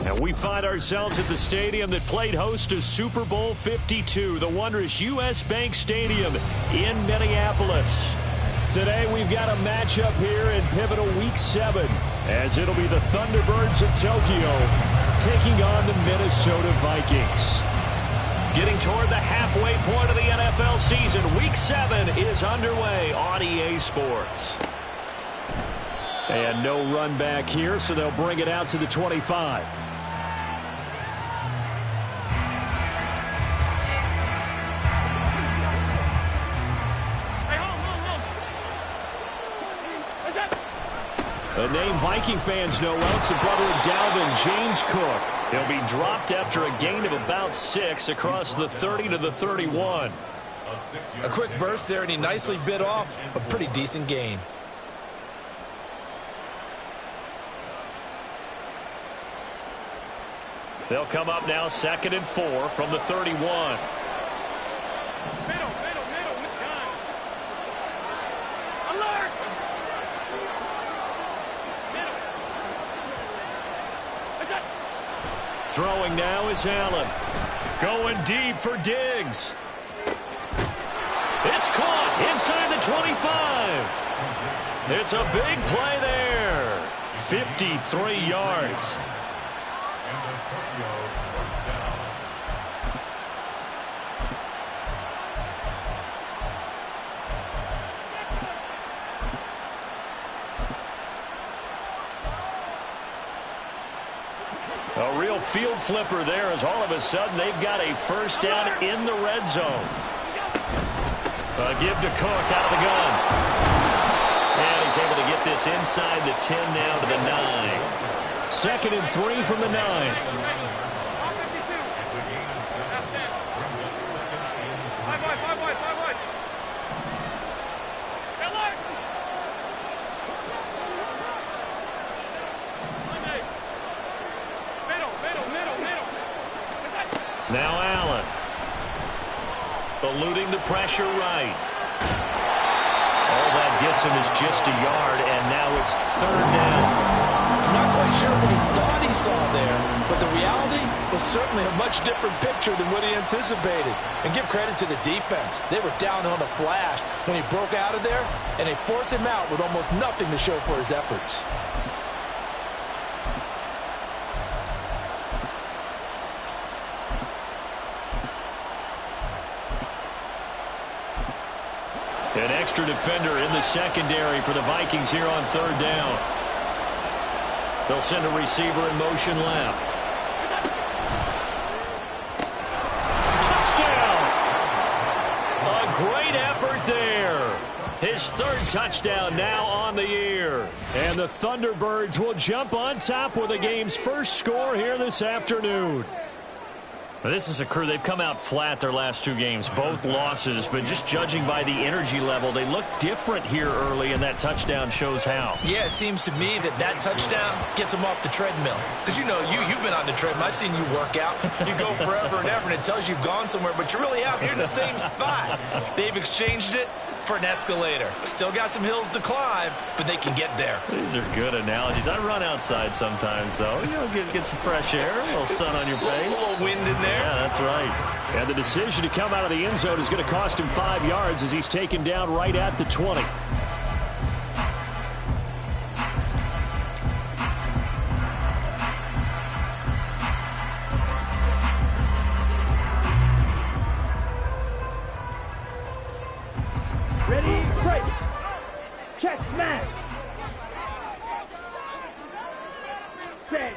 And we find ourselves at the stadium that played host to Super Bowl 52, the wondrous U.S. Bank Stadium in Minneapolis. Today we've got a matchup here in pivotal Week 7, as it'll be the Thunderbirds of Tokyo taking on the Minnesota Vikings. Getting toward the halfway point of the NFL season, Week 7 is underway on EA Sports. And no run back here, so they'll bring it out to the 25. A name Viking fans know well. It's the brother of Dalvin, James Cook. He'll be dropped after a gain of about 6 across the 30 to the 31. A quick burst there, and he nicely bit off a pretty decent gain. They'll come up now 2nd and 4 from the 31. Throwing now is Allen. Going deep for Diggs. It's caught inside the 25. It's a big play there. 53 yards. A real field flipper there, as all of a sudden they've got a first down in the red zone. A give to Cook out of the gun. And he's able to get this inside the 10 now to the 9. 2nd and 3 from the 9. Now Allen. Eluding the pressure right. All that gets him is just a yard, and now it's 3rd down. I'm not quite sure what he thought he saw there, but the reality was certainly a much different picture than what he anticipated. And give credit to the defense. They were down on a flash when he broke out of there, and they forced him out with almost nothing to show for his efforts. An extra defender in the secondary for the Vikings here on 3rd down. They'll send a receiver in motion left. Touchdown! A great effort there. His 3rd touchdown now on the year. And the Thunderbirds will jump on top with the game's first score here this afternoon. This is a crew, they've come out flat their last 2 games, both losses, but just judging by the energy level, they look different here early, and that touchdown shows how. Yeah, it seems to me that touchdown gets them off the treadmill. Because you've been on the treadmill. I've seen you work out. You go forever and ever, and it tells you you've gone somewhere, but you really have. You're in the same spot. They've exchanged it for an escalator. Still got some hills to climb, but they can get there. These are good analogies. I run outside sometimes, though. You know, get some fresh air, a little sun on your face. A little wind in there. Yeah, that's right. And the decision to come out of the end zone is going to cost him 5 yards as he's taken down right at the 20. Ready, break. Check, smash. Set.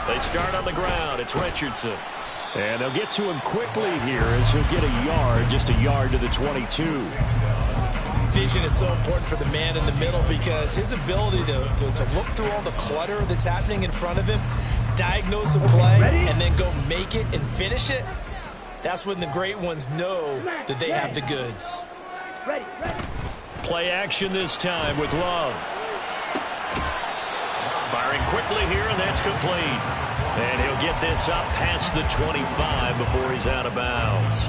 They start on the ground. It's Richardson. And they'll get to him quickly here as he'll get a yard, just a yard to the 22. Vision is so important for the man in the middle because his ability to look through all the clutter that's happening in front of him, diagnose a play, and then go make it and finish it, that's when the great ones know that they have the goods. Ready. Play action this time with Love. Firing quickly here, and that's complete. And he'll get this up past the 25 before he's out of bounds.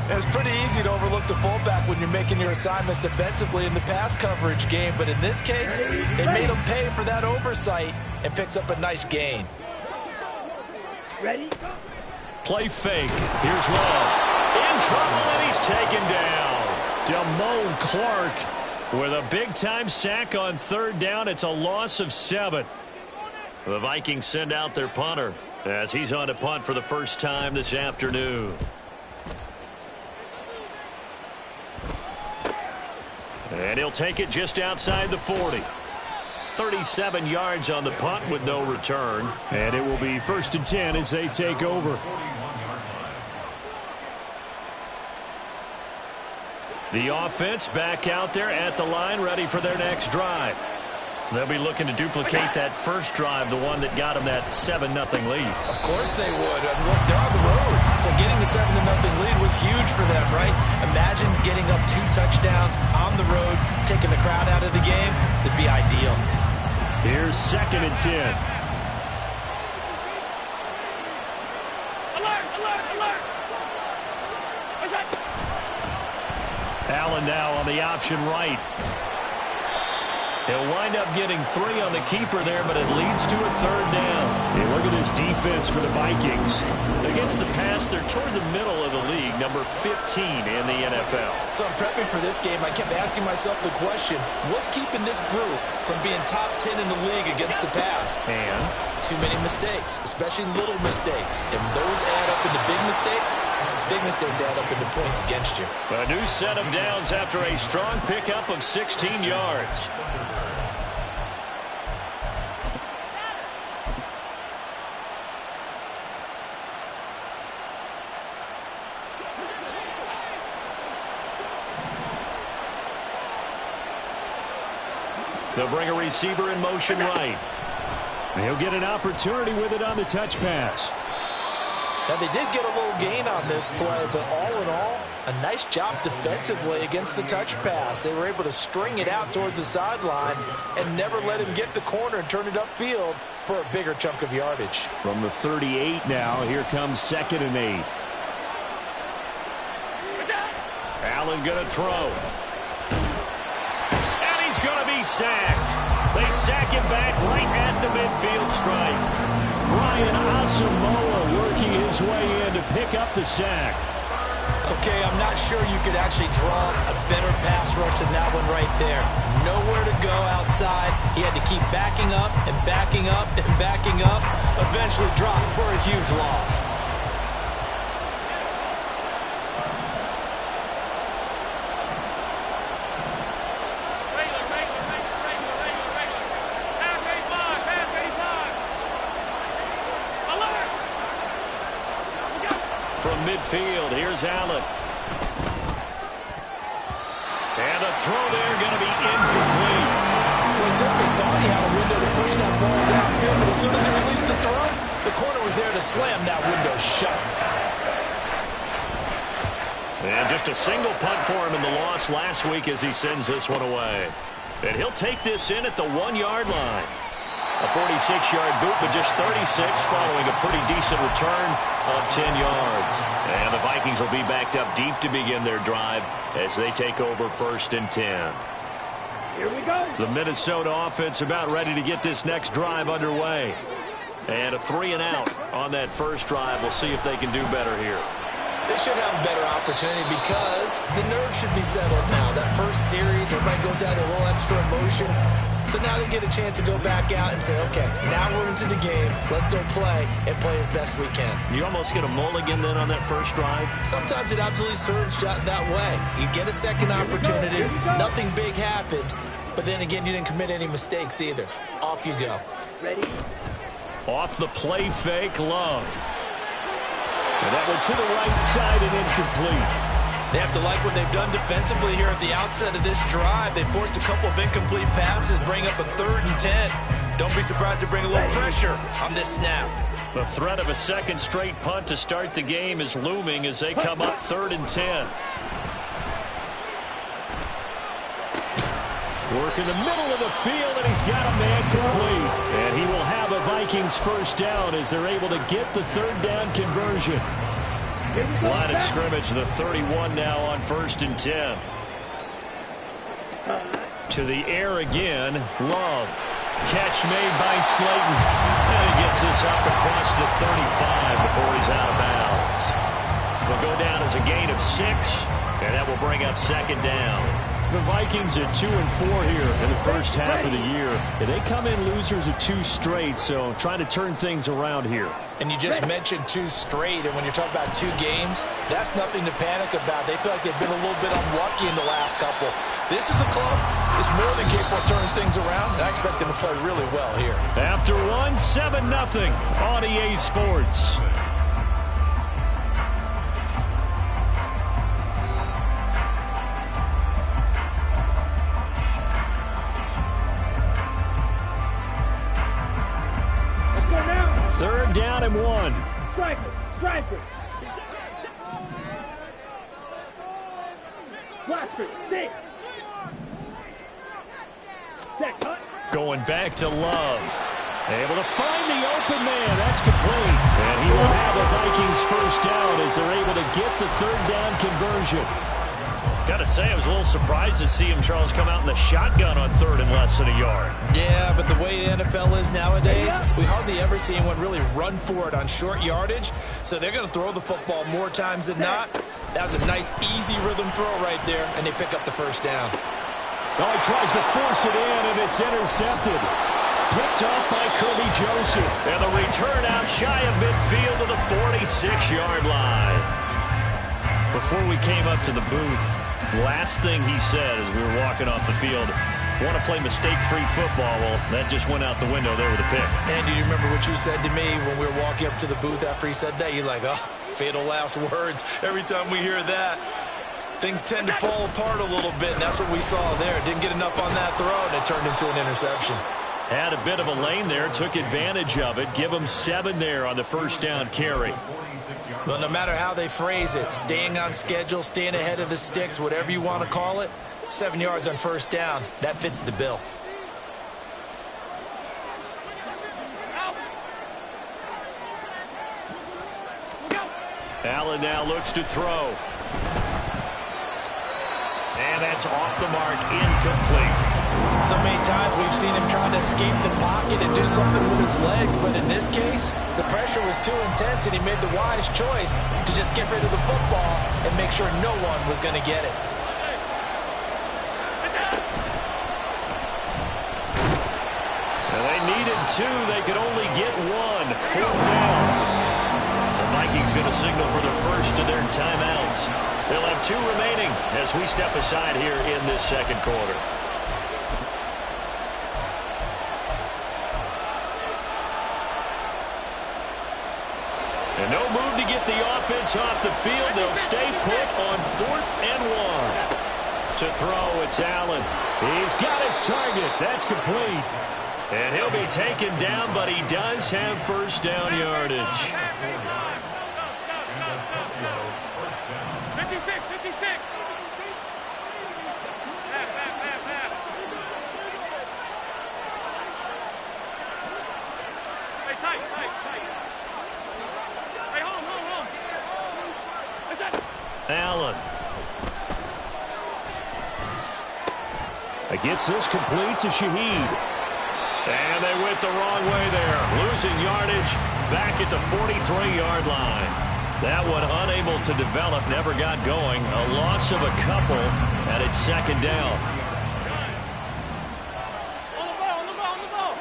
It's pretty easy to overlook the fullback when you're making your assignments defensively in the pass coverage game, but in this case, they made him pay for that oversight and picks up a nice gain. Ready? Play fake. Here's Love. In trouble, and he's taken down. Damone Clark with a big-time sack on 3rd down. It's a loss of 7. The Vikings send out their punter as he's on to punt for the first time this afternoon. And he'll take it just outside the 40. 37 yards on the punt with no return. And it will be 1st and 10 as they take over. The offense back out there at the line, ready for their next drive. They'll be looking to duplicate that first drive, the one that got them that 7-0 lead. Of course they would. And look, they're on the road. So getting the 7-0 lead was huge for them, right? Imagine getting up 2 touchdowns on the road, taking the crowd out of the game. It'd be ideal. Here's 2nd and 10. Alert, alert, alert. What's that? Allen now on the option right. He'll wind up getting 3 on the keeper there, but it leads to a 3rd down. And look at his defense for the Vikings. Against the pass, they're toward the middle of the league, number 15 in the NFL. So I'm prepping for this game. I kept asking myself the question, what's keeping this group from being top 10 in the league against the pass? And too many mistakes, especially little mistakes. And those add up into big mistakes. Big mistakes add up into points against you. a new set of downs after a strong pickup of 16 yards. They'll bring a receiver in motion right. And he'll get an opportunity with it on the touch pass. Now, they did get a little gain on this play, but all in all, a nice job defensively against the touch pass. They were able to string it out towards the sideline and never let him get the corner and turn it upfield for a bigger chunk of yardage. From the 38 now, here comes 2nd and 8. Allen going to throw. He's going to be sacked. They sack him back right at the midfield stripe. Brian Asamoah working his way in to pick up the sack. Okay, I'm not sure you could actually draw a better pass rush than that one right there. Nowhere to go outside. He had to keep backing up and backing up and backing up. Eventually dropped for a huge loss. Midfield, here's Allen. And the throw there going to be incomplete. Well, he certainly thought he had a window to push that ball downfield, but as soon as he released the throw, the corner was there to slam that window shut. And just a single punt for him in the loss last week as he sends this one away. And he'll take this in at the 1-yard line. A 46-yard boot, but just 36 following a pretty decent return of 10 yards. And the Vikings will be backed up deep to begin their drive as they take over 1st and 10. Here we go. The Minnesota offense about ready to get this next drive underway. And a 3-and-out on that first drive. We'll see if they can do better here. They should have a better opportunity because the nerves should be settled now. That first series, everybody goes out a little extra emotion. So now they get a chance to go back out and say, okay, now we're into the game. Let's go play and play as best we can. You almost get a mulligan then on that first drive? Sometimes it absolutely serves that way. You get a second opportunity. Nothing big happened. But then again, you didn't commit any mistakes either. Off you go. Ready? Off the play fake, Love. And that one to the right side and incomplete. They have to like what they've done defensively here at the outset of this drive. They forced a couple of incomplete passes, bring up a 3rd and 10. Don't be surprised to bring a little pressure on this snap. The threat of a second straight punt to start the game is looming as they come up 3rd and 10. Work in the middle of the field, and he's got a man complete. And he will have a Vikings first down as they're able to get the 3rd down conversion. Line of scrimmage, the 31 now on 1st and 10. To the air again, Love. Catch made by Slayton. And he gets this up across the 35 before he's out of bounds. Will go down as a gain of 6, and that will bring up 2nd down. The Vikings at 2-4 here in the first half of the year. And they come in losers of 2 straight, so trying to turn things around here. And you just mentioned 2 straight, and when you're talking about 2 games, that's nothing to panic about. They feel like they've been a little bit unlucky in the last couple. This is a club that's more than capable of turning things around, and I expect them to play really well here. After 1, 7-0 on EA Sports. Third down and 1. Strike it. Strike it. Blast it. Stick. Check. Cut. Going back to Love. Able to find the open man. That's complete. And he will have the Vikings first down as they're able to get the 3rd down conversion. Got to say, I was a little surprised to see him, Charles, come out in the shotgun on 3rd and less than a yard. Yeah, but the way the NFL is nowadays, we hardly ever see anyone really run for it on short yardage. So they're going to throw the football more times than not. That was a nice, easy rhythm throw right there, and they pick up the first down. Oh, he tries to force it in, and it's intercepted. Picked off by Kirby Joseph. And the return out shy of midfield to the 46-yard line. Before we came up to the booth, last thing he said as we were walking off the field, want to play mistake-free football. Well, that just went out the window there with a pick. And do you remember what you said to me when we were walking up to the booth after he said that? You're like, oh, fatal last words. Every time we hear that, things tend to fall apart a little bit, and that's what we saw there. Didn't get enough on that throw, and it turned into an interception. Had a bit of a lane there, took advantage of it. Give him 7 there on the first down carry. Well, no matter how they phrase it, staying on schedule, staying ahead of the sticks, whatever you want to call it, 7 yards on first down, that fits the bill. Allen now looks to throw. And that's off the mark, incomplete. So many times we've seen him trying to escape the pocket and do something with his legs, but in this case, the pressure was too intense and he made the wise choice to just get rid of the football and make sure no one was going to get it. And they needed 2. They could only get 1. 4th down. The Vikings going to signal for the first of their timeouts. They'll have 2 remaining as we step aside here in this second quarter. And no move to get the offense off the field. They'll stay put on 4th and 1. To throw, it's Allen. He's got his target. That's complete. And he'll be taken down, but he does have first down yardage. 56, 56. Hey, tight. Hey, home. Allen. Gets this complete to Shaheed. And they went the wrong way there. Losing yardage back at the 43-yard line. That one unable to develop, never got going. A loss of a couple, and it's 2nd down. On the ball.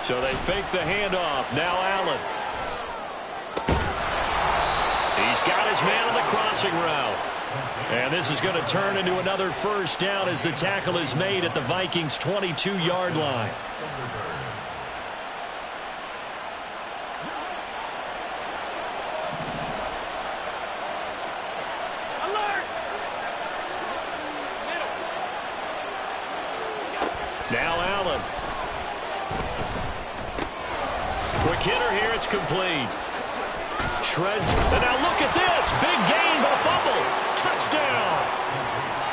So they fake the handoff. Now Allen. He's got his man on the crossing route. And this is going to turn into another first down as the tackle is made at the Vikings' 22-yard line. Alert! Now Allen. Quick hitter here. It's complete. Shreds. And now look at this. Big gain, but a fumble. Touchdown.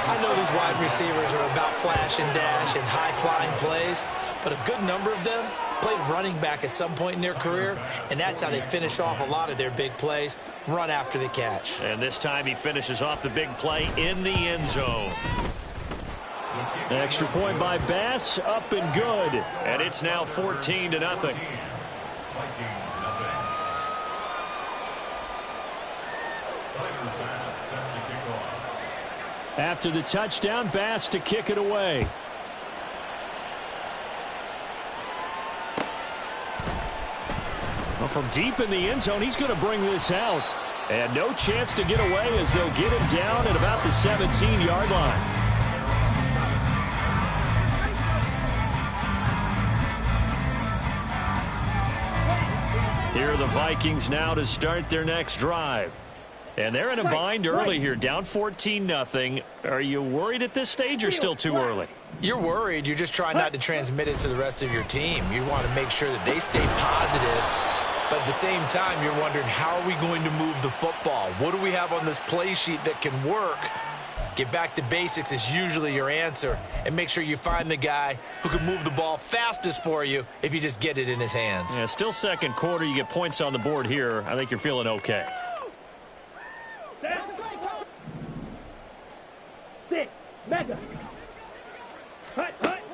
I know these wide receivers are about flash and dash and high-flying plays, but a good number of them played running back at some point in their career, and that's how they finish off a lot of their big plays, run after the catch. And this time he finishes off the big play in the end zone. Extra point by Bass, up and good. And it's now 14-0. After the touchdown, Bass to kick it away. Well, from deep in the end zone, he's going to bring this out. And no chance to get away as they'll get him down at about the 17-yard line. Here are the Vikings now to start their next drive. And they're in a bind early here, down 14-0. Are you worried at this stage or still too early? You're worried. You're just trying not to transmit it to the rest of your team. You want to make sure that they stay positive. But at the same time, you're wondering, how are we going to move the football? What do we have on this play sheet that can work? Get back to basics is usually your answer. And make sure you find the guy who can move the ball fastest for you if you just get it in his hands. Yeah, still second quarter. You get points on the board here. I think you're feeling okay.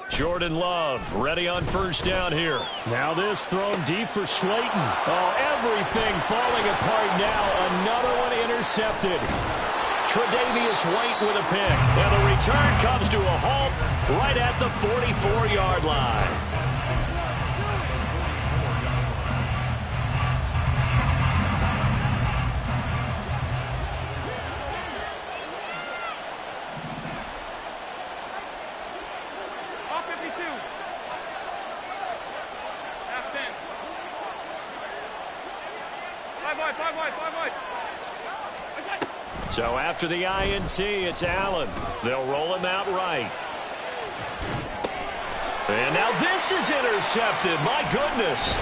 Jordan Love ready on first down here. Now this thrown deep for Slayton. Oh, everything falling apart now. Another one intercepted. Tre'Davious White with a pick. And the return comes to a halt right at the 44-yard line. So after the INT, it's Allen. They'll roll him out right. And now this is intercepted. My goodness.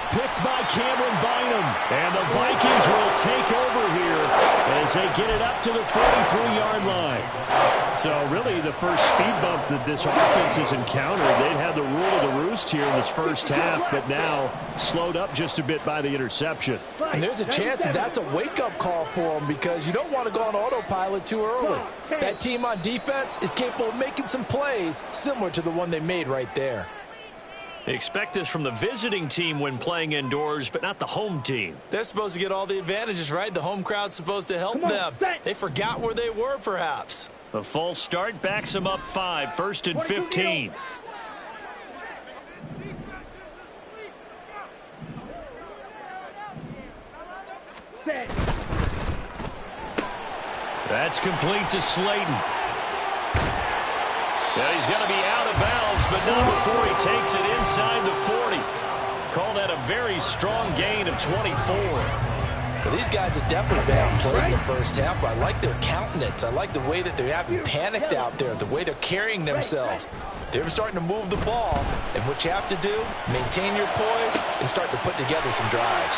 Picked by Cameron Bynum. And the Vikings will take over here as they get it up to the 43-yard line. So really the first speed bump that this offense has encountered. They'd had the rule of the roost here in this first half, but now slowed up just a bit by the interception. And there's a chance that that's a wake-up call for them, because you don't want to go on autopilot too early. That team on defense is capable of making some plays similar to the one they made right there. Expect this from the visiting team when playing indoors, but not the home team. They're supposed to get all the advantages, right? The home crowd's supposed to help them. They forgot where they were, perhaps. The false start backs them up 5, 1st and 15. That's complete to Slayton. Yeah, he's going to be out of bounds, but not before he takes it inside the 40. Call that a very strong gain of 24. Well, these guys have definitely been outplayed in the first half, but I like their countenance. I like the way that they haven't panicked out there, the way they're carrying themselves. They're starting to move the ball, and what you have to do, maintain your poise and start to put together some drives.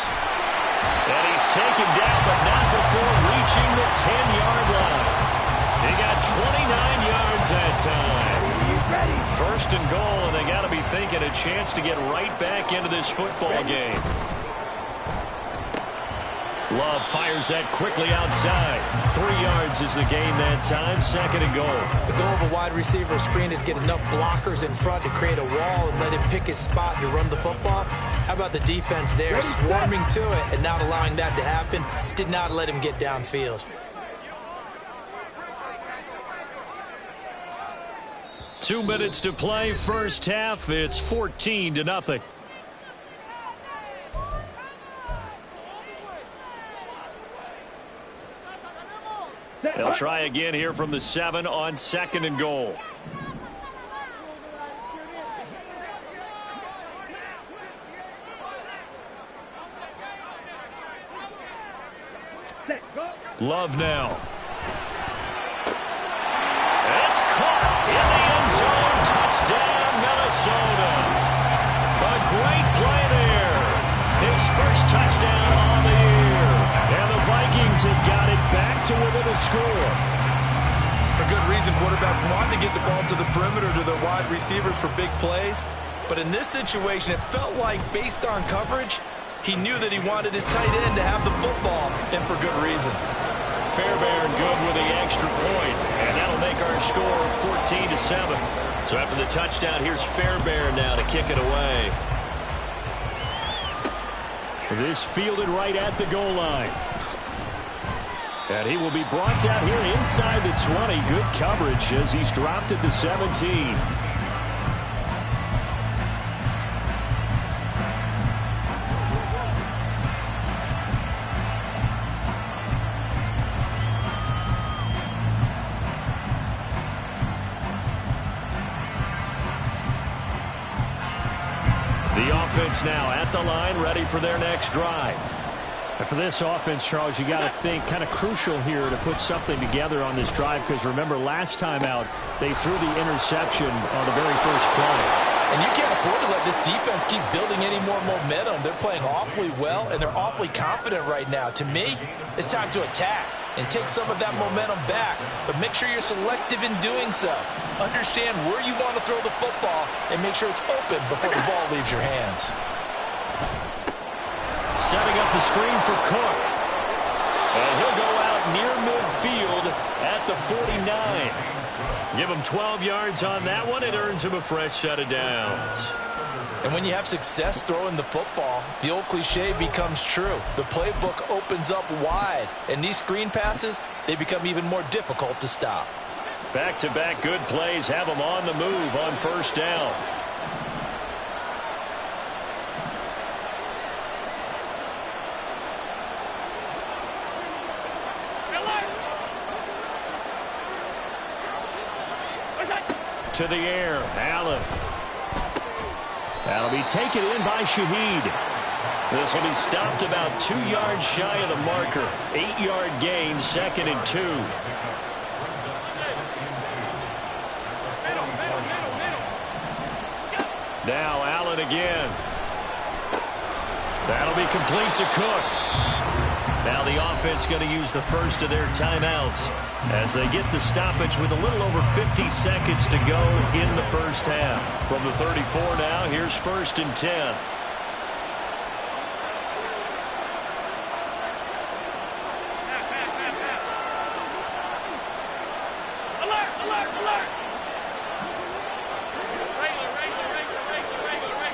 And he's taken down, but not before reaching the 10-yard line. He got 29 yards that time. 1st and goal, and they got to be thinking a chance to get right back into this football game. Love fires that quickly outside. 3 yards is the gain that time. 2nd and goal. The goal of a wide receiver screen is get enough blockers in front to create a wall and let him pick his spot to run the football. How about the defense there, swarming to it and not allowing that to happen? Did not let him get downfield. 2 minutes to play, first half. It's 14-0. They'll try again here from the 7 on 2nd and goal. Love now. It's caught in the end zone. Touchdown, Minnesota. A great play there. His first touchdown on the year. And the Vikings have got it back to within a score. For good reason, quarterbacks want to get the ball to the perimeter to their wide receivers for big plays. But in this situation, it felt like, based on coverage, he knew that he wanted his tight end to have the football, and for good reason. Fairbairn good with the extra point, and that'll make our score 14-7. So after the touchdown, here's Fairbairn now to kick it away. This fielded right at the goal line. And he will be brought down here inside the 20. Good coverage as he's dropped at the 17. The offense now at the line, ready for their next drive. And for this offense, Charles, you got to think kind of crucial here to put something together on this drive, because remember last time out they threw the interception on the very first play. And you can't afford to let this defense keep building any more momentum. They're playing awfully well, and they're awfully confident right now. To me, it's time to attack and take some of that momentum back. But make sure you're selective in doing so. Understand where you want to throw the football and make sure it's open before the ball leaves your hands. Setting up the screen for Cook. And he'll go out near midfield at the 49. Give him 12 yards on that one. It earns him a fresh set of downs. And when you have success throwing the football, the old cliche becomes true. The playbook opens up wide. And these screen passes, they become even more difficult to stop. Back-to-back good plays have them on the move on first down. To the air, Allen. That'll be taken in by Shaheed. This will be stopped about 2 yards shy of the marker. 8-yard gain, 2nd and 2. Now Allen again. That'll be complete to Cook. Now the offense going to use the first of their timeouts as they get the stoppage with a little over 50 seconds to go in the first half. From the 34 now, here's 1st and 10. Alert, alert, alert. Regular.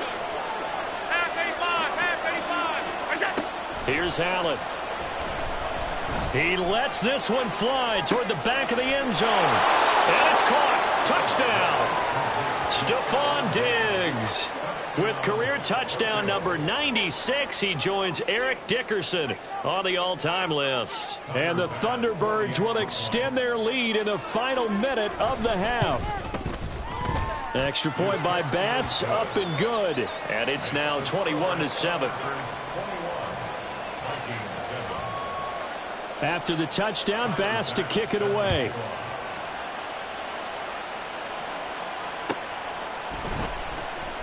Half 85. Here's Allen. He lets this one fly toward the back of the end zone. And it's caught. Touchdown. Stephon Diggs with career touchdown number 96. He joins Eric Dickerson on the all-time list. And the Thunderbirds will extend their lead in the final minute of the half. Extra point by Bass, up and good. And it's now 21-7. After the touchdown, Bass to kick it away.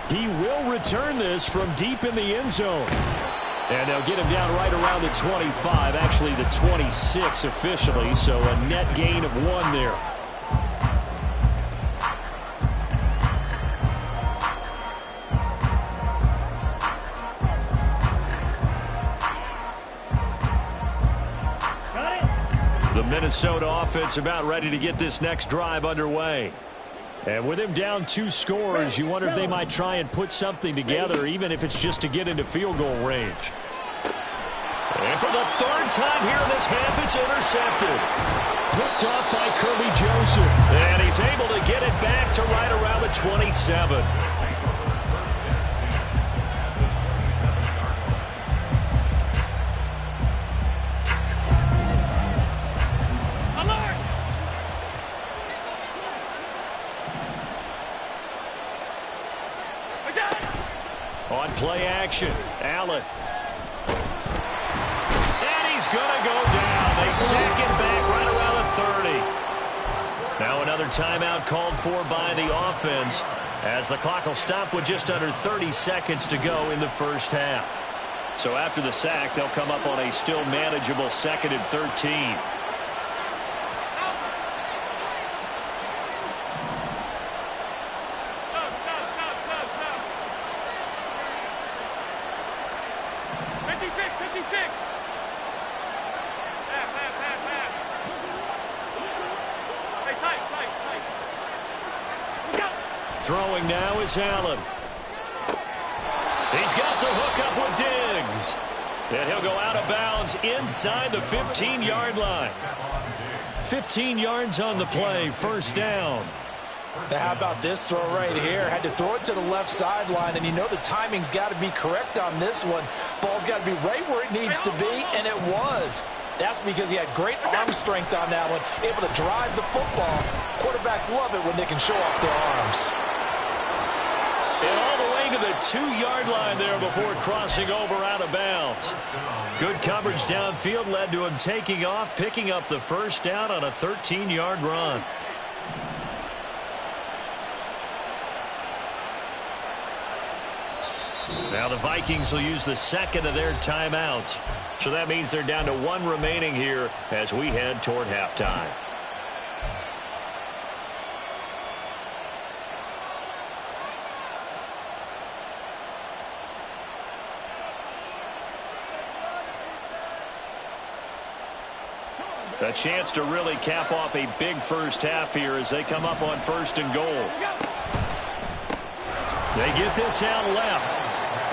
He will return this from deep in the end zone. And they'll get him down right around the 25, actually the 26 officially, so a net gain of 1 there. The Minnesota offense about ready to get this next drive underway. And with him down 2 scores, you wonder if they might try and put something together, even if it's just to get into field goal range. And for the 3rd time here in this half, it's intercepted. Picked off by Kirby Joseph. And he's able to get it back to right around the 27. On play action, Allen. And he's going to go down. They sack him back right around the 30. Now another timeout called for by the offense as the clock will stop with just under 30 seconds to go in the first half. So after the sack, they'll come up on a still manageable 2nd and 13. 56. Pass. Hey, tight. Go. Throwing now is Allen. He's got the hook up with Diggs. And he'll go out of bounds inside the 15-yard line. 15 yards on the play, first down. How about this throw right here? Had to throw it to the left sideline, and you know the timing's got to be correct on this one. Ball's got to be right where it needs to be, and it was. That's because he had great arm strength on that one, able to drive the football. Quarterbacks love it when they can show off their arms. And all the way to the 2-yard line there before crossing over out of bounds. Good coverage downfield led to him taking off, picking up the first down on a 13-yard run. Now the Vikings will use the second of their timeouts. So that means they're down to 1 remaining here as we head toward halftime. A chance to really cap off a big first half here as they come up on 1st and goal. They get this out left.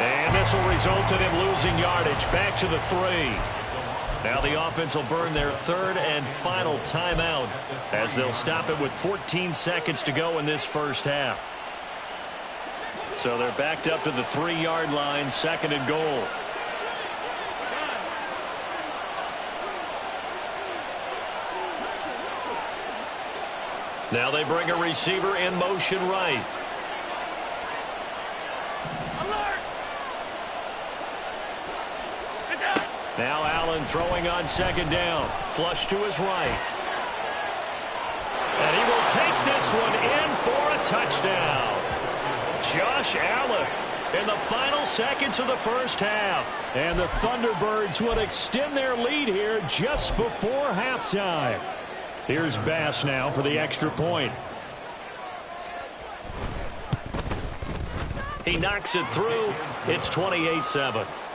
And this will result in him losing yardage back to the 3. Now the offense will burn their 3rd and final timeout as they'll stop it with 14 seconds to go in this first half. So they're backed up to the 3-yard line, 2nd and goal. Now they bring a receiver in motion right. Now Allen throwing on 2nd down. Flush to his right. And he will take this one in for a touchdown. Josh Allen in the final seconds of the first half. And the Thunderbirds will extend their lead here just before halftime. Here's Bass now for the extra point. He knocks it through. It's 28-7.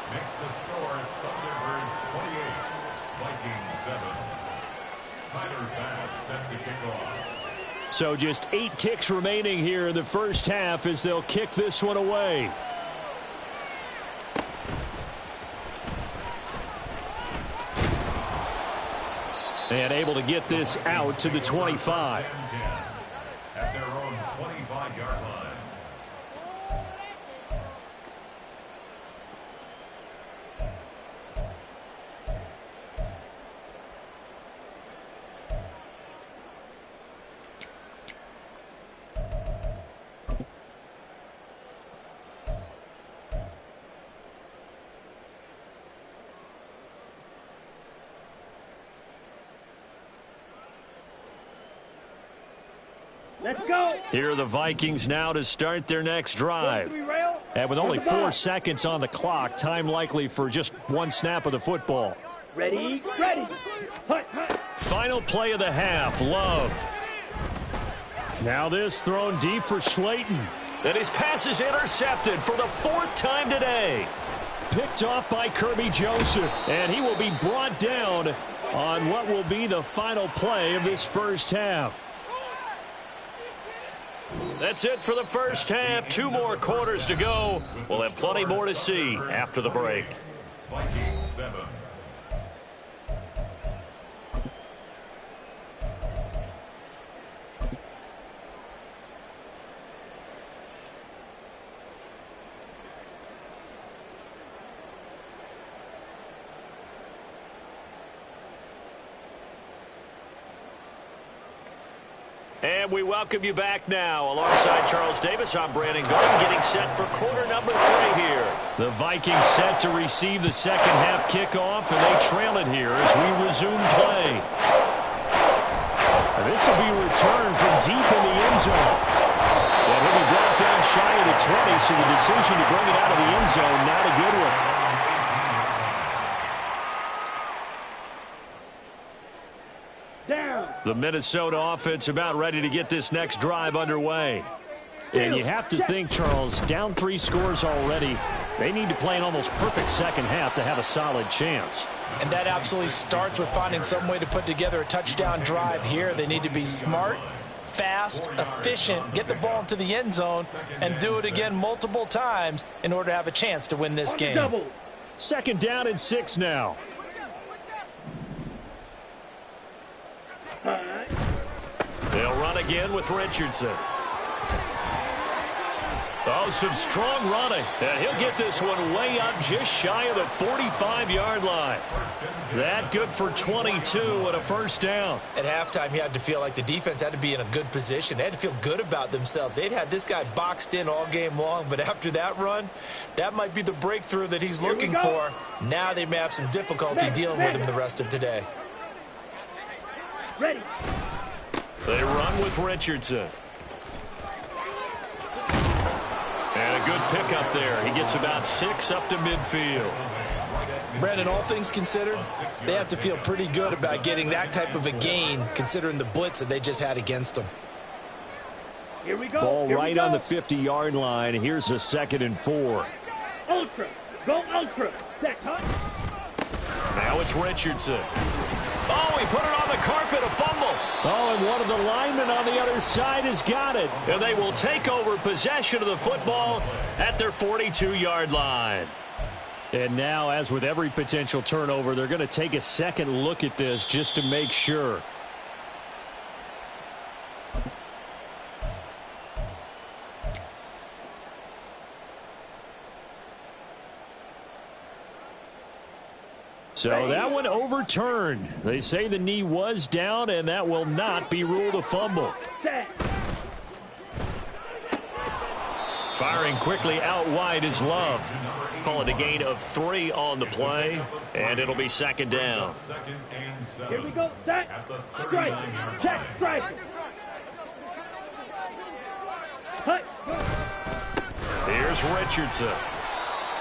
Makes the score Thunderbirds 28, Vikings 7. Tyler Bass set to kick off. So just 8 ticks remaining here in the first half as they'll kick this one away. And able to get this out to the 25. At their own 25-yard line. Let's go. Here are the Vikings now to start their next drive. And with only 4 seconds on the clock, time likely for just 1 snap of the football. Ready. Final play of the half, Love. Now this thrown deep for Slayton. And his pass is intercepted for the 4th time today. Picked off by Kirby Joseph. And he will be brought down on what will be the final play of this first half. That's it for the first half. 2 more quarters to go. We'll have plenty more to see after the break. Vikings 7. And we welcome you back now. Alongside Charles Davis, I'm Brandon Gordon, getting set for quarter number 3 here. The Vikings set to receive the second half kickoff, and they trail it here as we resume play. And this will be returned from deep in the end zone. And he'll be brought down shy of the 20, so the decision to bring it out of the end zone, not a good one. The Minnesota offense about ready to get this next drive underway. And you have to think, Charles, down 3 scores already. They need to play an almost perfect second half to have a solid chance. And that absolutely starts with finding some way to put together a touchdown drive here. They need to be smart, fast, efficient, get the ball into the end zone, and do it again multiple times in order to have a chance to win this game. Second down and 6 now. They'll run again with Richardson. Oh, some strong running. And he'll get this one way up just shy of the 45-yard line. That good for 22 and a first down. At halftime, you had to feel like the defense had to be in a good position. They had to feel good about themselves. They'd had this guy boxed in all game long, but after that run, that might be the breakthrough that he's looking for. Now they may have some difficulty dealing with him the rest of today. Ready. They run with Richardson. And a good pickup there. He gets about 6 up to midfield. Brandon, all things considered, they have to feel pretty good about getting that type of a gain, considering the blitz that they just had against them. Here we go. Ball right on the 50-yard line. Here's a 2nd and 4. Ultra. Go ultra. Set, huh? Now it's Richardson. Oh, he put it on the carpet, a fumble. Oh, and one of the linemen on the other side has got it. And they will take over possession of the football at their 42-yard line. And now, as with every potential turnover, they're going to take a second look at this just to make sure. So that one overturned. They say the knee was down, and that will not be ruled a fumble. Firing quickly out wide is Love. Call it a gain of 3 on the play, and it'll be 2nd down. Here we go. Set. Strike. Check. Strike. Cut. Here's Richardson.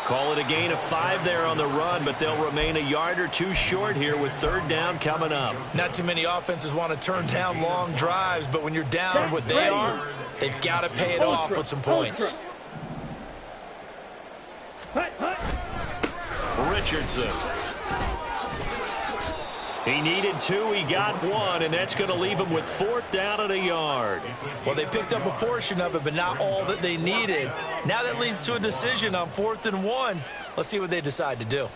Call it a gain of 5 there on the run, but they'll remain a yard or 2 short here with 3rd down coming up. Not too many offenses want to turn down long drives, but when you're down what they are, they've got to pay it off with some points. Richardson. He needed 2, he got 1, and that's going to leave him with 4th down and a yard. Well, they picked up a portion of it, but not all that they needed. Now that leads to a decision on 4th and 1. Let's see what they decide to do.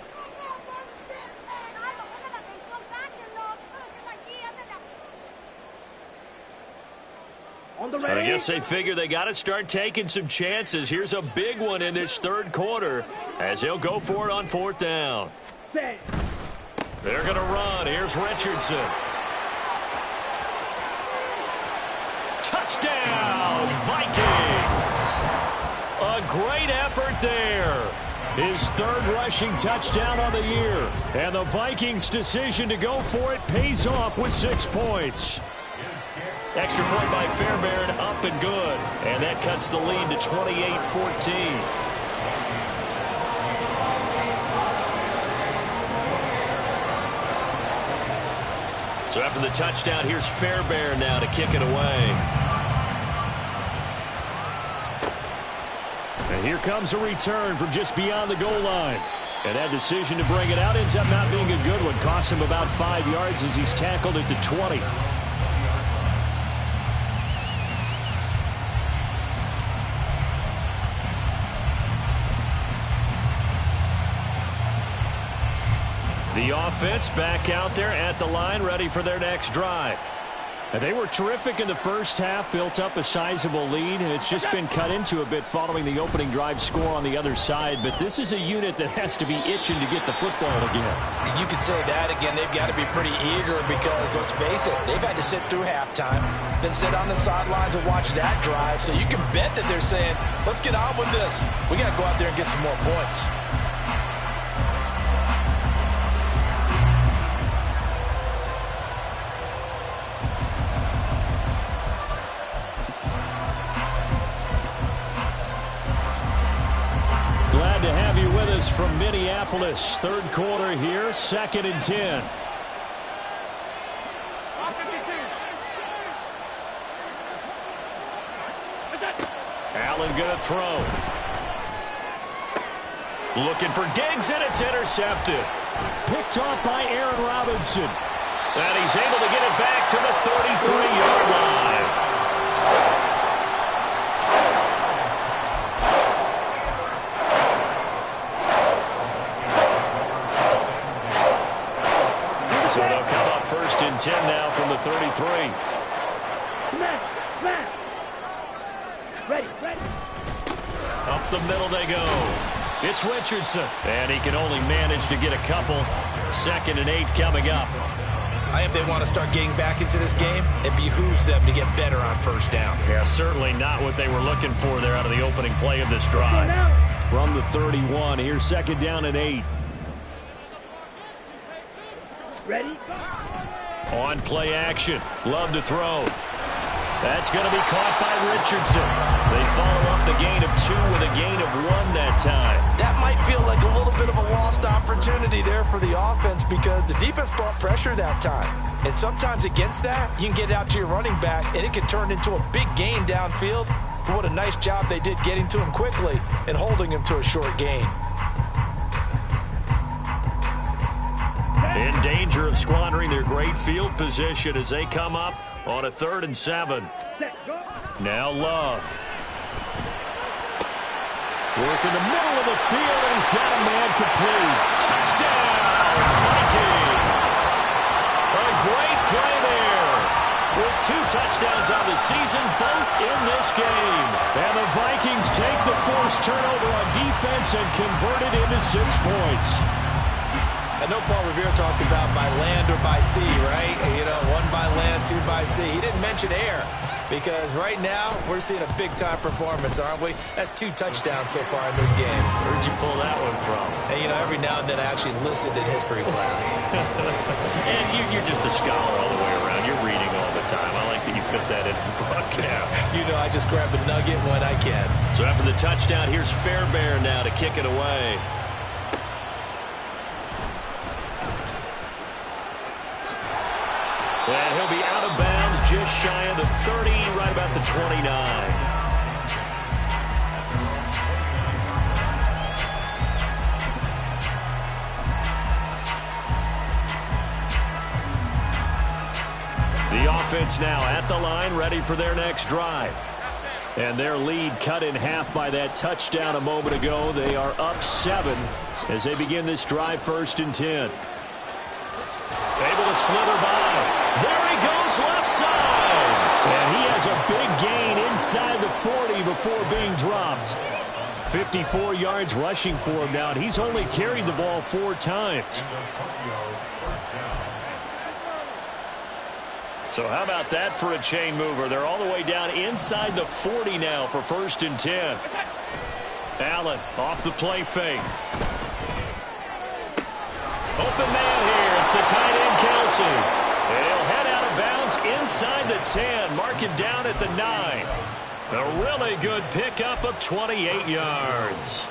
I guess they figure they got to start taking some chances. Here's a big one in this 3rd quarter as he'll go for it on 4th down. They're going to run. Here's Richardson. Touchdown, Vikings! A great effort there. His 3rd rushing touchdown on the year. And the Vikings' decision to go for it pays off with 6 points. Extra point by Fairbairn, up and good. And that cuts the lead to 28-14. So after the touchdown, here's Fairbairn now to kick it away. And here comes a return from just beyond the goal line. And that decision to bring it out ends up not being a good one. Cost him about 5 yards as he's tackled at the 20. The offense back out there at the line, ready for their next drive. And they were terrific in the first half, built up a sizable lead, and it's just been cut into a bit following the opening drive score on the other side. But this is a unit that has to be itching to get the football again. And you could say that again. They've got to be pretty eager because, let's face it, they've had to sit through halftime, then sit on the sidelines and watch that drive. So you can bet that they're saying, let's get on with this. We got to go out there and get some more points. Glad to have you with us from Minneapolis. 3rd quarter here, 2nd and 10. Allen going to throw. Looking for Diggs, and it's intercepted. Picked off by Aaron Robinson. And he's able to get it back to the 33-yard line. So they'll come up 1st and 10 now from the 33. Ready. Up the middle they go. It's Richardson. And he can only manage to get a couple. 2nd and 8 coming up. I think they want to start getting back into this game. It behooves them to get better on 1st down. Yeah, certainly not what they were looking for there out of the opening play of this drive. From the 31, here's 2nd down and 8. Ready? On play action. Love to throw. That's going to be caught by Richardson. They follow up the gain of 2 with a gain of 1 that time. That might feel like a little bit of a lost opportunity there for the offense because the defense brought pressure that time. And sometimes against that, you can get out to your running back, and it can turn into a big gain downfield. But what a nice job they did getting to him quickly and holding him to a short gain. In danger of squandering their great field position as they come up on a 3rd and 7. Now Love. Working the middle of the field, and he's got a man complete. Touchdown, Vikings! A great play there. With 2 touchdowns on the season, both in this game. And the Vikings take the forced turnover on defense and convert it into 6 points. I know Paul Revere talked about by land or by sea, right? You know, 1 by land, 2 by sea. He didn't mention air because right now we're seeing a big-time performance, aren't we? That's 2 touchdowns so far in this game. Where'd you pull that one from? And, you know, every now and then I actually listened in history class. And you're just a scholar all the way around. You're reading all the time. I like that you fit that into the broadcast. You know, I just grab a nugget when I can. So after the touchdown, here's Fairbairn now to kick it away. And he'll be out of bounds just shy of the 30, right about the 29. The offense now at the line, ready for their next drive. And their lead cut in half by that touchdown a moment ago. They are up 7 as they begin this drive 1st and 10. Able to slither by. There he goes left side. And he has a big gain inside the 40 before being dropped. 54 yards rushing for him now, and he's only carried the ball 4 times. So how about that for a chain mover? They're all the way down inside the 40 now for 1st and 10. Allen off the play fake. Open man here. It's the tight end, Kelsey. And he'll head out of bounds inside the 10. Mark it down at the 9. A really good pickup of 28 yards.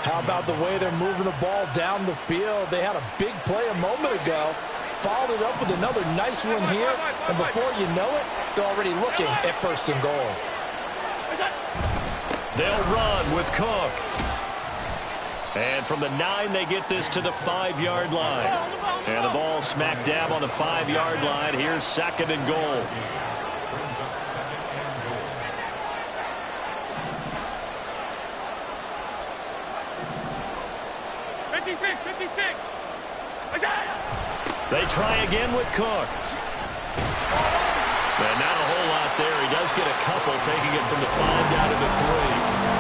How about the way they're moving the ball down the field? They had a big play a moment ago. Followed it up with another nice one here. And before you know it, they're already looking at 1st and goal. They'll run with Cook. And from the 9, they get this to the 5-yard line. And the ball smack dab on the 5-yard line. Here's 2nd and goal. They try again with Cook. And not a whole lot there. He does get a couple, taking it from the 5 down to the 3.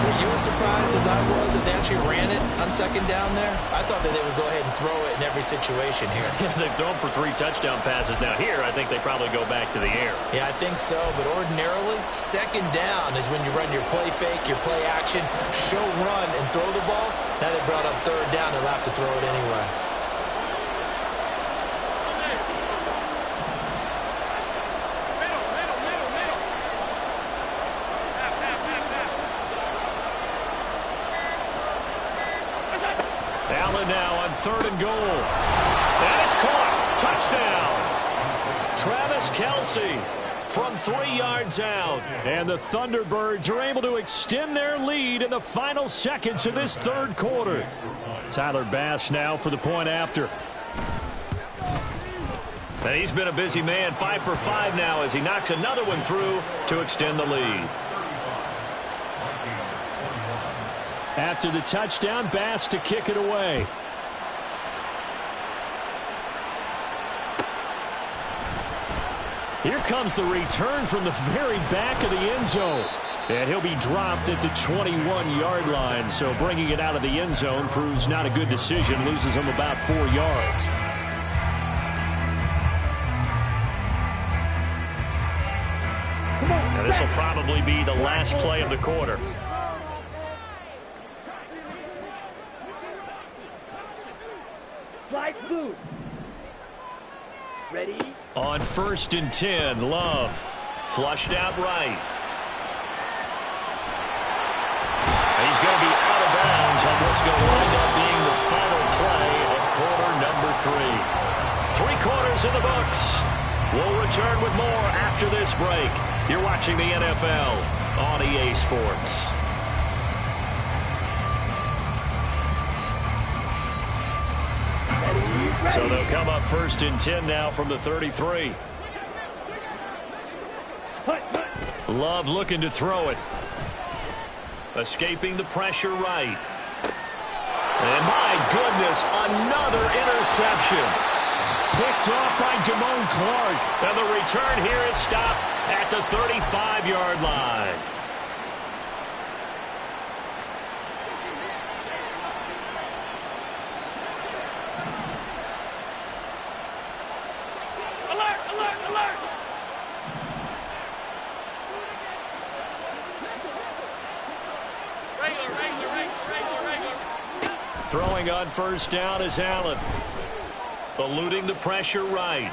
Were you as surprised as I was that they actually ran it on 2nd down there? I thought that they would go ahead and throw it in every situation here. Yeah, they've thrown for 3 touchdown passes. Now here, I think they probably go back to the air. Yeah, I think so. But ordinarily, 2nd down is when you run your play fake, your play action, show run, and throw the ball. Now they brought up 3rd down. They'll have to throw it anyway. Allen now on 3rd and goal. And it's caught. Touchdown. Travis Kelce from 3 yards out. And the Thunderbirds are able to extend their lead in the final seconds of this third quarter. Tyler Bass now for the point after. And he's been a busy man, 5 for 5 now as he knocks another one through to extend the lead. After the touchdown, Bass to kick it away. Here comes the return from the very back of the end zone. And he'll be dropped at the 21-yard line. So bringing it out of the end zone proves not a good decision. Loses him about 4 yards. Now this will probably be the last play of the quarter. Slide through. Ready? On 1st and 10, Love. Flushed out right. He's going to be out of bounds on what's going to wind up being the final play of quarter number 3. 3 quarters in the books. We'll return with more after this break. You're watching the NFL on EA Sports. So they'll come up 1st and 10 now from the 33. Love looking to throw it. Escaping the pressure right. And my goodness, another interception. Picked off by Damone Clark. And the return here is stopped at the 35-yard line. Throwing on 1st down is Allen. Eluding the pressure right.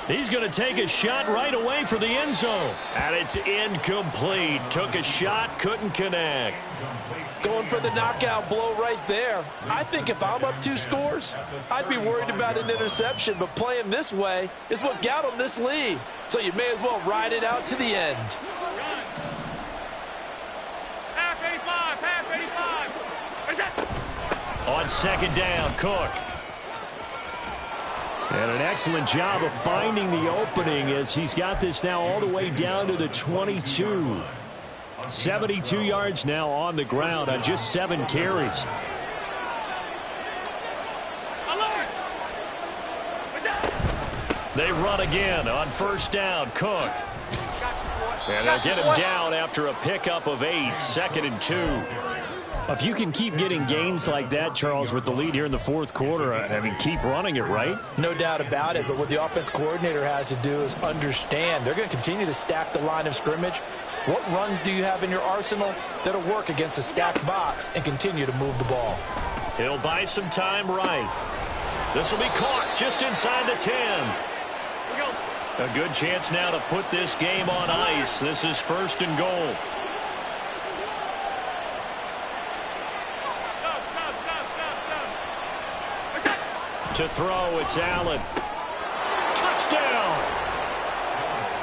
He's going to take a shot right away for the end zone. And it's incomplete. Took a shot, couldn't connect. Going for the knockout blow right there. I think if I'm up 2 scores, I'd be worried about an interception. But playing this way is what got him this lead. So you may as well ride it out to the end. Half 85, half 85. Is that? On 2nd down, Cook. And an excellent job of finding the opening as he's got this now all the way down to the 22. 72 yards now on the ground on just 7 carries. They run again on 1st down, Cook. And they'll get him down after a pickup of 8, 2nd and 2. If you can keep getting gains like that, Charles, with the lead here in the 4th quarter, I mean, keep running it, right? No doubt about it, but what the offense coordinator has to do is understand. They're going to continue to stack the line of scrimmage. What runs do you have in your arsenal that'll work against a stacked box and continue to move the ball? He'll buy some time right. This will be caught just inside the 10. A good chance now to put this game on ice. This is 1st and goal. To throw, it's Allen. Touchdown!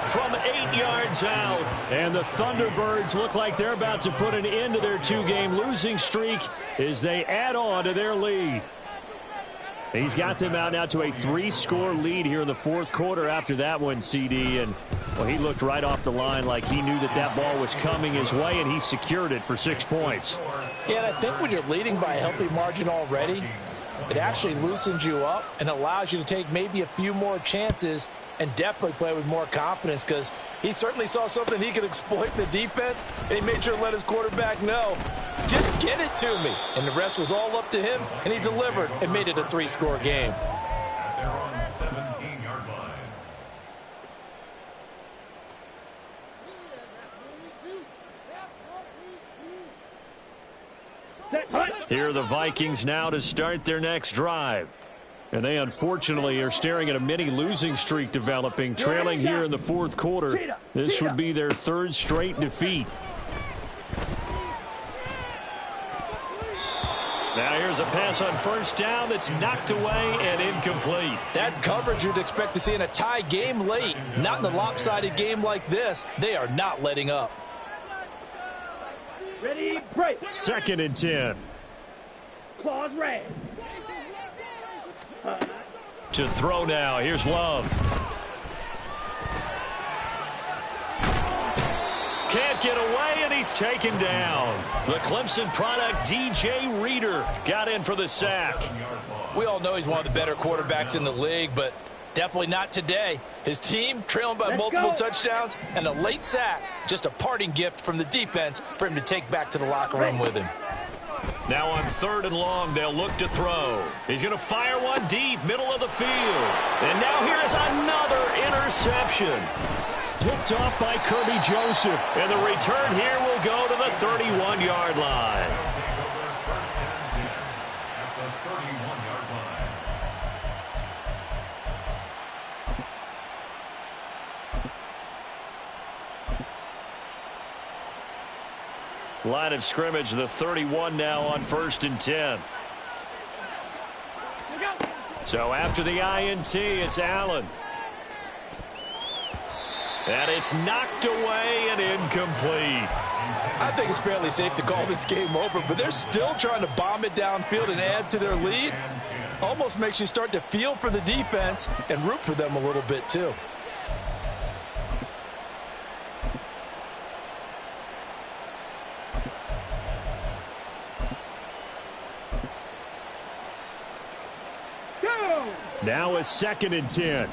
From 8 yards out. And the Thunderbirds look like they're about to put an end to their 2-game losing streak as they add on to their lead. He's got them out now to a 3-score lead here in the 4th quarter after that one, CD. And, well, he looked right off the line like he knew that that ball was coming his way, and he secured it for 6 points. Yeah, and I think when you're leading by a healthy margin already, it actually loosens you up and allows you to take maybe a few more chances and definitely play with more confidence because he certainly saw something he could exploit in the defense, and he made sure to let his quarterback know, just get it to me. And the rest was all up to him, and he delivered and made it a 3-score game. They're on 17-yard line. Here are the Vikings now to start their next drive. And they unfortunately are staring at a mini losing streak developing, trailing here in the 4th quarter. This would be their 3rd straight defeat. Now here's a pass on first down that's knocked away and incomplete. That's coverage you'd expect to see in a tie game late. Not in a lopsided game like this. They are not letting up. Ready, break. 2nd and 10. Claws red. To throw now. Here's Love. Can't get away, and he's taken down. The Clemson product, DJ Reader, got in for the sack. We all know he's one of the better quarterbacks in the league, but definitely not today. His team trailing by multiple touchdowns and a late sack. Just a parting gift from the defense for him to take back to the locker room with him. Now on 3rd and long, they'll look to throw. He's going to fire one deep, middle of the field. And now here's another interception. Picked off by Kirby Joseph. And the return here will go to the 31-yard line. Line of scrimmage, the 31 now on 1st and 10. So after the INT, it's Allen. And it's knocked away and incomplete. I think it's fairly safe to call this game over, but they're still trying to bomb it downfield and add to their lead. Almost makes you start to feel for the defense and root for them a little bit too. Now it's 2nd and 10.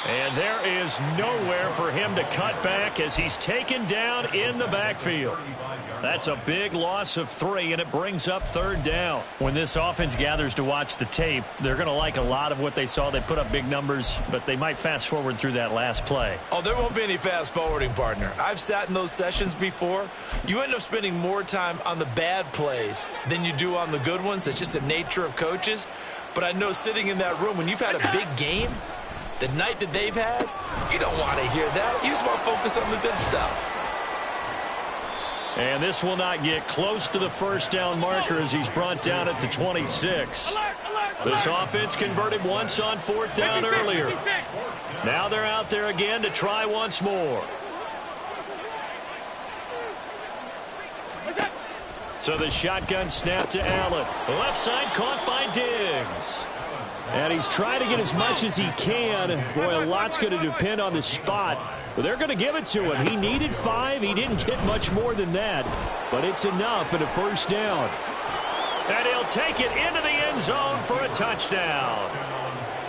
And there is nowhere for him to cut back as he's taken down in the backfield. That's a big loss of 3, and it brings up 3rd down. When this offense gathers to watch the tape, they're going to like a lot of what they saw. They put up big numbers, but they might fast forward through that last play. Oh, there won't be any fast forwarding, partner. I've sat in those sessions before. You end up spending more time on the bad plays than you do on the good ones. It's just the nature of coaches. But I know sitting in that room, when you've had a big game, the night that they've had, you don't want to hear that. You just want to focus on the good stuff. And this will not get close to the 1st down marker as he's brought down at the 26. This offense converted once on 4th down earlier. Now they're out there again to try once more. So the shotgun snap to Allen. Left side caught by Diggs. And he's trying to get as much as he can. Boy, a lot's going to depend on the spot. But they're going to give it to him. He needed 5. He didn't get much more than that. But it's enough in a 1st down. And he'll take it into the end zone for a touchdown.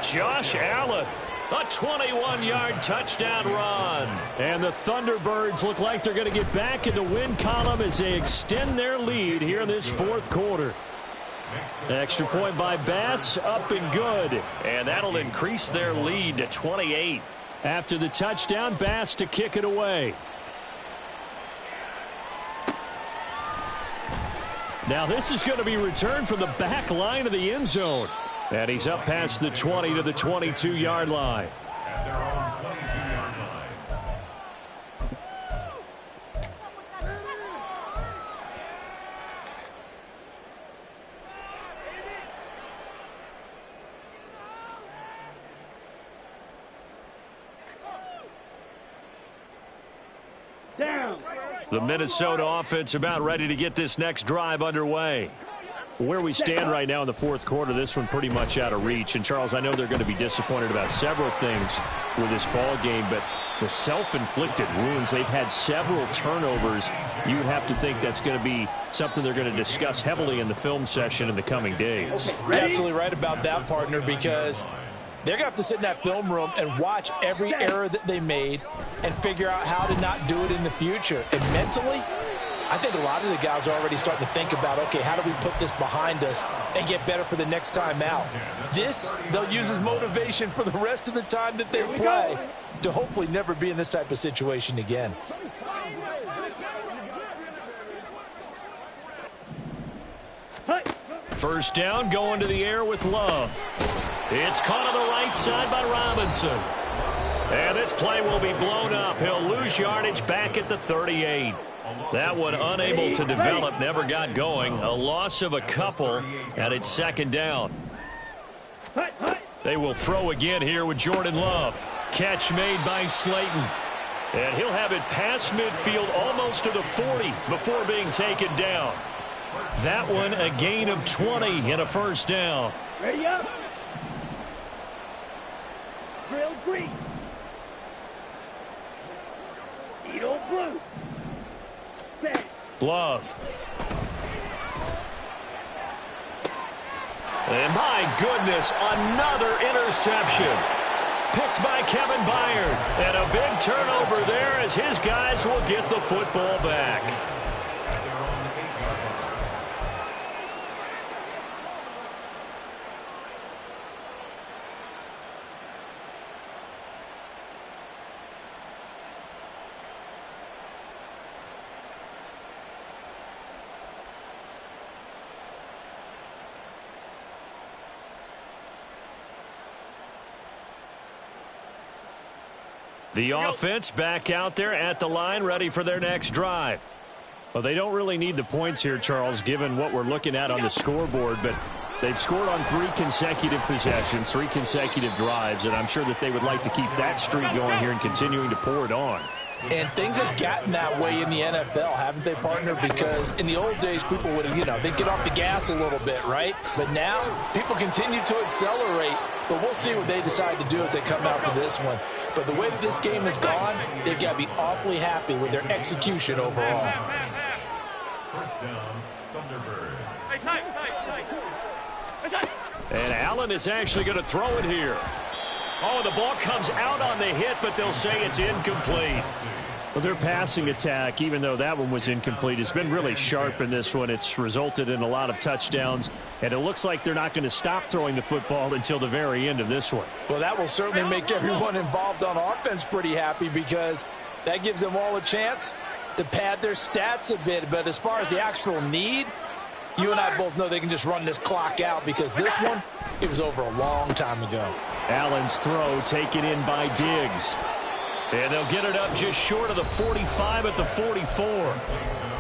Josh Allen, a 21-yard touchdown run. And the Thunderbirds look like they're going to get back in the win column as they extend their lead here in this 4th quarter. Extra point by Bass, up and good. And that'll increase their lead to 28. After the touchdown, Bass to kick it away. Now this is going to be returned from the back line of the end zone. And he's up past the 20 to the 22-yard line. At their own 22-yard line. Down. The Minnesota offense about ready to get this next drive underway. Where we stand right now in the 4th quarter, this one pretty much out of reach. And, Charles, I know they're going to be disappointed about several things with this ball game, but the self-inflicted wounds, they've had several turnovers. You would have to think that's going to be something they're going to discuss heavily in the film session in the coming days. You're absolutely right about that, partner, because they're going to have to sit in that film room and watch every error that they made and figure out how to not do it in the future. And mentally, I think a lot of the guys are already starting to think about, okay, how do we put this behind us and get better for the next time out? This, they'll use as motivation for the rest of the time that they play to hopefully never be in this type of situation again. First down, going to the air with Love. It's caught on the right side by Robinson. And this play will be blown up. He'll lose yardage back at the 38. That one unable to develop, never got going. A loss of a couple, and it's second down. They will throw again here with Jordan Love. Catch made by Slayton. And he'll have it past midfield almost to the 40 before being taken down. That one a gain of 20 and a first down. Ready up. Drill green. Edo blue. Set. Love. And my goodness, another interception. Picked by Kevin Byard. And a big turnover there as his guys will get the football back. The offense back out there at the line, ready for their next drive. Well, they don't really need the points here, Charles, given what we're looking at on the scoreboard, but they've scored on 3 consecutive possessions, 3 consecutive drives, and I'm sure that they would like to keep that streak going here and continuing to pour it on. And things have gotten that way in the NFL, haven't they, partner? Because in the old days, people would, they'd get off the gas a little bit, right? But now, people continue to accelerate. But we'll see what they decide to do as they come out for this one. But the way that this game has gone, they've got to be awfully happy with their execution overall. First down, Thunderbirds. Hey, tight. And Allen is actually going to throw it here. Oh, the ball comes out on the hit, but they'll say it's incomplete. Well, their passing attack, even though that one was incomplete, has been really sharp in this one. It's resulted in a lot of touchdowns, and it looks like they're not going to stop throwing the football until the very end of this one. Well, that will certainly make everyone involved on offense pretty happy because that gives them all a chance to pad their stats a bit. But as far as the actual need, you and I both know they can just run this clock out because this one, it was over a long time ago. Allen's throw taken in by Diggs. And they'll get it up just short of the 45 at the 44.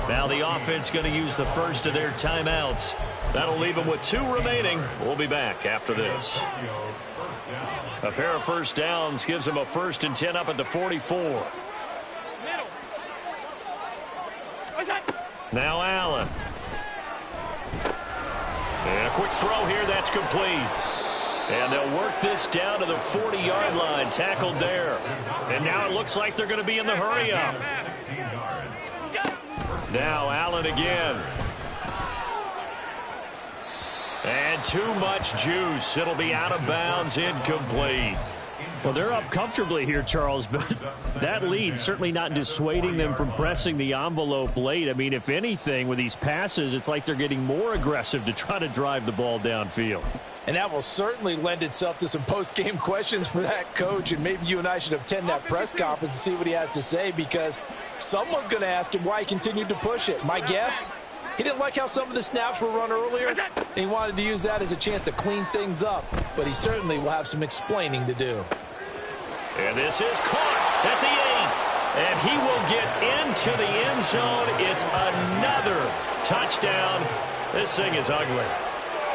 Now the offense going to use the first of their timeouts. That'll leave them with 2 remaining. We'll be back after this. A pair of first downs gives them a 1st and 10 up at the 44. Now Allen. And a quick throw here, that's complete. And they'll work this down to the 40-yard line, tackled there. And now it looks like they're going to be in the hurry-up. Now Allen again. And too much juice. It'll be out of bounds, incomplete. Well, they're up comfortably here, Charles, but that lead certainly not dissuading them from pressing the envelope late. I mean, if anything, with these passes, it's like they're getting more aggressive to try to drive the ball downfield. And that will certainly lend itself to some post-game questions for that coach, and maybe you and I should attend that press conference and see what he has to say because someone's going to ask him why he continued to push it. My guess, he didn't like how some of the snaps were run earlier, and he wanted to use that as a chance to clean things up, but he certainly will have some explaining to do. And this is caught at the 8, and he will get into the end zone. It's another touchdown. This thing is ugly.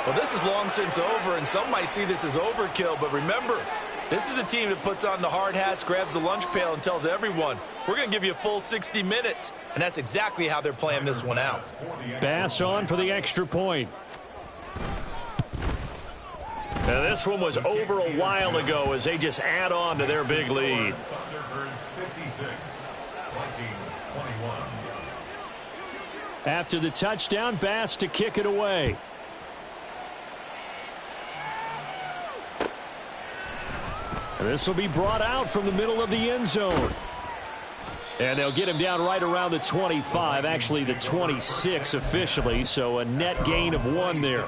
Well, this is long since over, and some might see this as overkill, but remember, this is a team that puts on the hard hats, grabs the lunch pail, and tells everyone, we're going to give you a full 60 minutes, and that's exactly how they're playing this one out. Bass on for the extra point. Now, this one was over a while ago as they just add on to their big lead. Thunderbirds 56, Vikings 21. After the touchdown, Bass to kick it away. And this will be brought out from the middle of the end zone. And they'll get him down right around the 25, actually the 26 officially, so a net gain of 1 there.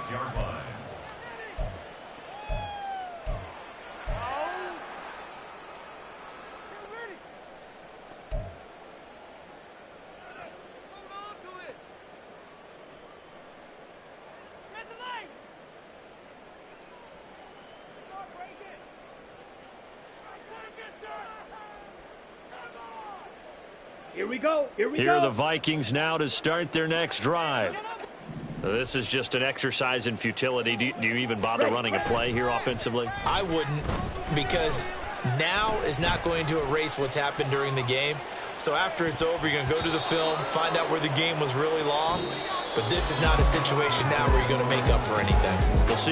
Here we go. Here we Here go. are the Vikings now to start their next drive. This is just an exercise in futility. Do you even bother running a play here offensively? I wouldn't, because now is not going to erase what's happened during the game. So after it's over, you're going to go to the film, find out where the game was really lost. But this is not a situation now where you're going to make up for anything. We'll see.